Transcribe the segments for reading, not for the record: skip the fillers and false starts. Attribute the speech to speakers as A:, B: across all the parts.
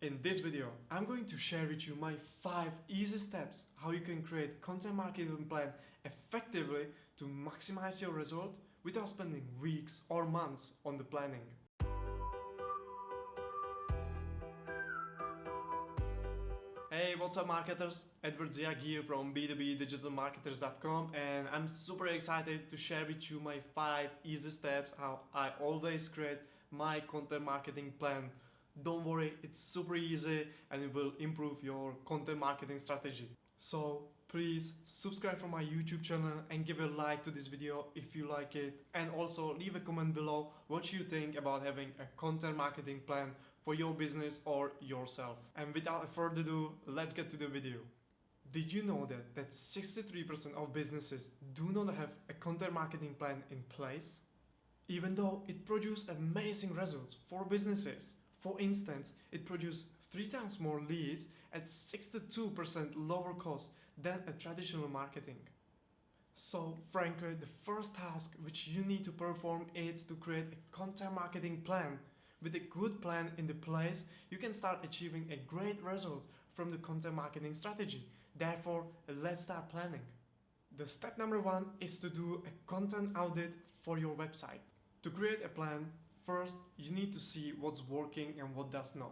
A: In this video, I'm going to share with you my 5 easy steps how you can create content marketing plan effectively to maximize your result without spending weeks or months on the planning. Hey, what's up marketers? Eduard Dziak here from b2bdigitalmarketers.com, and I'm super excited to share with you my 5 easy steps how I always create my content marketing plan. Don't worry, it's super easy and it will improve your content marketing strategy. So please subscribe for my YouTube channel and give a like to this video if you like it, and also leave a comment below what you think about having a content marketing plan for your business or yourself. And without further ado, let's get to the video. Did you know that 63% of businesses do not have a content marketing plan in place? Even though it produces amazing results for businesses. For instance, it produces 3 times more leads at 62% lower cost than a traditional marketing. So frankly, the first task which you need to perform is to create a content marketing plan. With a good plan in the place, you can start achieving a great result from the content marketing strategy. Therefore, let's start planning. The step number 1 is to do a content audit for your website. To create a plan, first, you need to see what's working and what does not.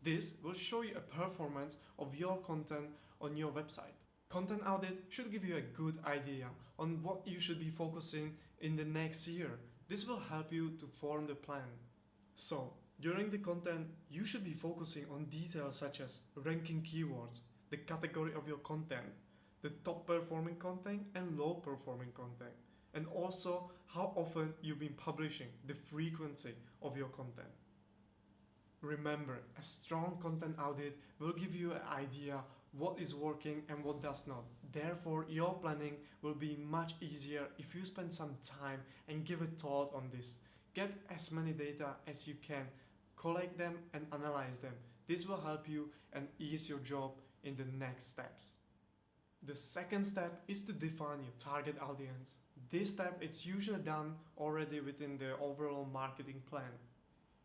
A: This will show you a performance of your content on your website. Content audit should give you a good idea on what you should be focusing in the next year. This will help you to form the plan. So, during the content, you should be focusing on details such as ranking keywords, the category of your content, the top performing content and low performing content, and also how often you've been publishing, the frequency of your content. Remember, a strong content audit will give you an idea what is working and what does not. Therefore, your planning will be much easier if you spend some time and give a thought on this. Get as many data as you can, collect them and analyze them. This will help you and ease your job in the next steps. The second step is to define your target audience. This step is usually done already within the overall marketing plan.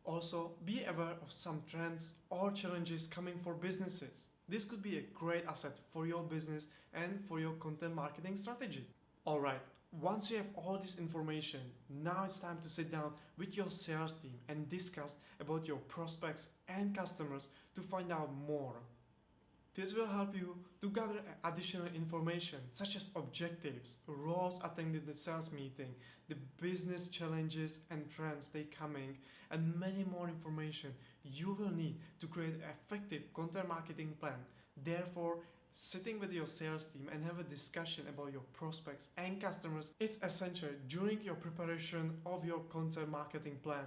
A: Also, be aware of some trends or challenges coming for businesses. This could be a great asset for your business and for your content marketing strategy. Alright, once you have all this information, now it's time to sit down with your sales team and discuss about your prospects and customers to find out more. This will help you to gather additional information such as objectives, roles attending the sales meeting, the business challenges and trends they coming, and many more information you will need to create an effective content marketing plan. Therefore, sitting with your sales team and have a discussion about your prospects and customers is essential during your preparation of your content marketing plan.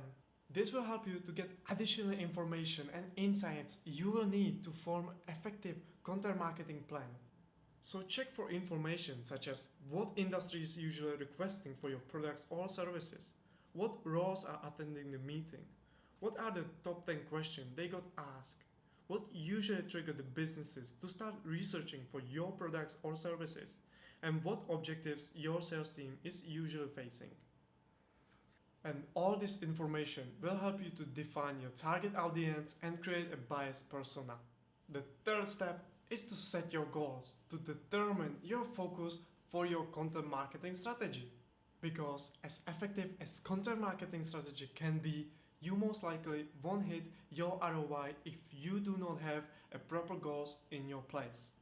A: This will help you to get additional information and insights you will need to form an effective content marketing plan. So check for information such as what industry is usually requesting for your products or services, what roles are attending the meeting, what are the top 10 questions they got asked, what usually trigger the businesses to start researching for your products or services, and what objectives your sales team is usually facing. And all this information will help you to define your target audience and create a biased persona. The third step is to set your goals to determine your focus for your content marketing strategy. Because as effective as content marketing strategy can be, you most likely won't hit your ROI if you do not have a proper goals in your place.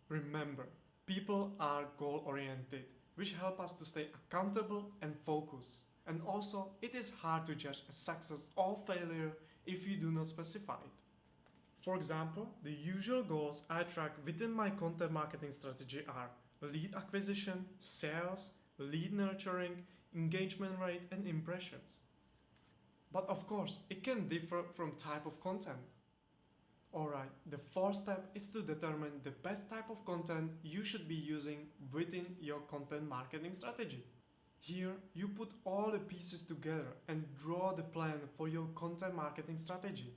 A: Remember, people are goal-oriented, which help us to stay accountable and focused. And also, it is hard to judge a success or failure if you do not specify it. For example, the usual goals I track within my content marketing strategy are lead acquisition, sales, lead nurturing, engagement rate, and impressions. But of course, it can differ from type of content. Alright, the fourth step is to determine the best type of content you should be using within your content marketing strategy. Here, you put all the pieces together and draw the plan for your content marketing strategy.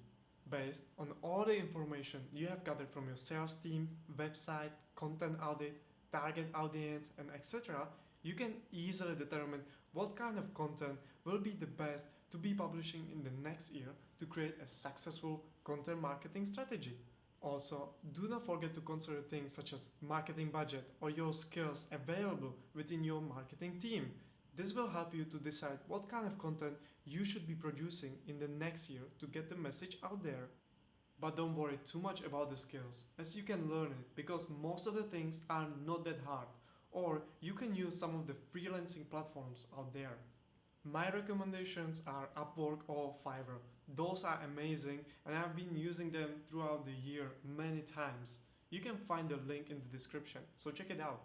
A: Based on all the information you have gathered from your sales team, website, content audit, target audience, and etc., you can easily determine what kind of content will be the best to be publishing in the next year to create a successful content marketing strategy. Also, do not forget to consider things such as marketing budget or your skills available within your marketing team. This will help you to decide what kind of content you should be producing in the next year to get the message out there. But don't worry too much about the skills, as you can learn it because most of the things are not that hard, or you can use some of the freelancing platforms out there. My recommendations are Upwork or Fiverr. Those are amazing and I've been using them throughout the year many times. You can find the link in the description, so check it out.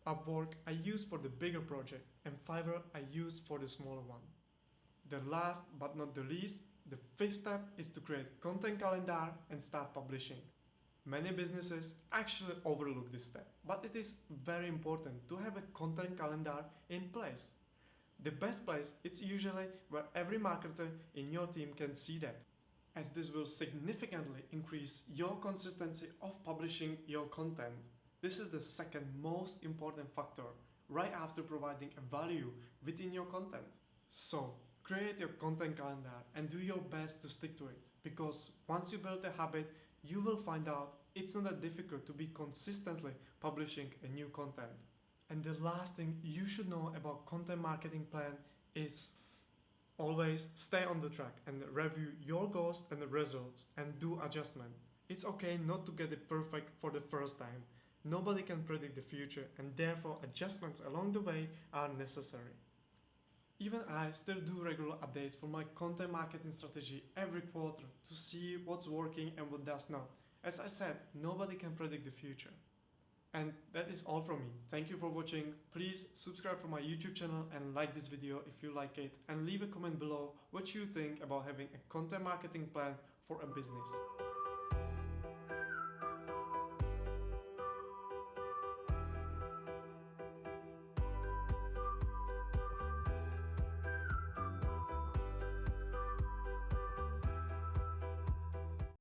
A: Upwork I use for the bigger project and Fiverr I use for the smaller one. The last but not the least, the fifth step is to create content calendar and start publishing. Many businesses actually overlook this step, but it is very important to have a content calendar in place. The best place is usually where every marketer in your team can see that, as this will significantly increase your consistency of publishing your content. This is the second most important factor, right after providing a value within your content. So, create your content calendar and do your best to stick to it, because once you build a habit, you will find out it's not that difficult to be consistently publishing a new content. And the last thing you should know about content marketing plan is always stay on the track and review your goals and the results and do adjustment. It's okay not to get it perfect for the first time. Nobody can predict the future and therefore adjustments along the way are necessary. Even I still do regular updates for my content marketing strategy every quarter to see what's working and what does not. As I said, nobody can predict the future. And that is all from me. Thank you for watching. Please subscribe for my YouTube channel and like this video if you like it, and leave a comment below what you think about having a content marketing plan for a business.